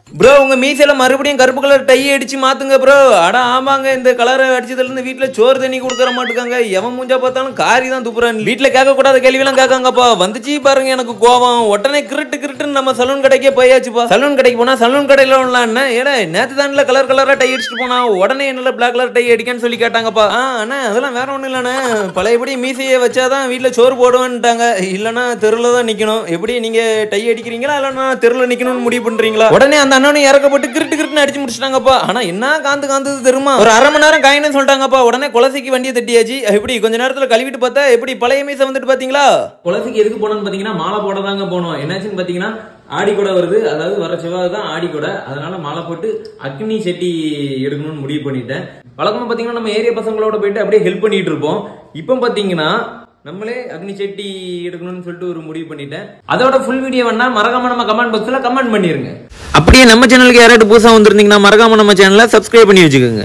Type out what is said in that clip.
Bro உங்க மீசையில மறுபடியும் கருப்பு கலர் டை அடிச்சு மாத்துங்க ப்ரோ. அட ஆமாங்க, இந்த கலர் அடிச்சதுல இருந்து வீட்டுல சோறு தண்ணி கொடுக்கற மாட்டுக்காங்க. எவன் மூஞ்சா பார்த்தாலும் காரி தான் துப்புறான். வீட்டுல கேட்க கூடாத கேள்வியெல்லாம் கேட்காங்கப்பா. வந்துச்சு பாருங்க எனக்கு கோவம். உடனே கிருட்டுன்னு நம்ம சலூன் கடைக்கே போயாச்சுப்பா. சலூன் கடைக்கு போனா சலூன் கடையில என்ன ஏடா நேத்து தான்ல கலர் கலரா டை அடிச்சுட்டு போனா, உடனே என்ன பிளாக் கலர் டை அடிக்கான்னு சொல்லி கேட்டாங்கப்பா. அண்ணா அதெல்லாம் வேற ஒண்ணும் இல்லண்ணே, பழையபடி மீசையை வச்சாதான் வீட்டுல சோறு போடுவேன்ட்டாங்க. இல்லன்னா தெருல தான் நிக்கணும். எப்படி நீங்க டை அடிக்கிறீங்களா இல்லன்னா தெருல நிக்கணும்னு முடிவு பண்றீங்களா? உடனே அந்த அண்ணனும் இறக்கப்பட்டு கிருட்டுன்னு அடிச்சு முடிச்சிட்டாங்கப்பா. ஆனா என்ன காந்து தெரியுமா, ஒரு அரை மணி நேரம் காயின்னு சொல்லிட்டாங்கப்பா. உடனே குலசைக்கு வண்டியை தட்டியாச்சு. எப்படி கொஞ்ச நேரத்துல கழுவிட்டு பார்த்தா எப்படி பழைய மீசை வந்துட்டு பாத்தீங்களா. குலசைக்கு எதுக்கு போனோம்னு பாத்தீங்கன்னா மாலை போட தாங்க போனோம். என்னாச்சுன்னு பாத்தீங்கன்னா ஆடி கூட வருது, அதாவது வர செவ்வாய் தான் ஆடி கூட. அதனால மாலை போட்டு அக்னி செட்டி எடுக்கணும்னு முடிவு பண்ணிட்டேன். வழக்கமா பாத்தீங்கன்னா நம்ம ஏரியா பசங்களோட போயிட்டு அப்படியே ஹெல்ப் பண்ணிட்டு இருப்போம். இப்போ பாத்தீங்கன்னா நம்மளே அக்னி செட்டி எடுக்கணும்னு சொல்லிட்டு ஒரு முடிவு பண்ணிட்டேன். அதோட ஃபுல் வீடியோ வேணா மறக்காம நம்ம கமெண்ட் பாக்ஸ்ல கமெண்ட் பண்ணிருங்க. அப்படியே நம்ம சேனலுக்கு யாராவது புதுசா வந்திருந்தீங்கன்னா மறக்காம நம்ம சேனலை சப்ஸ்கிரைப் பண்ணி வச்சுக்கோங்க.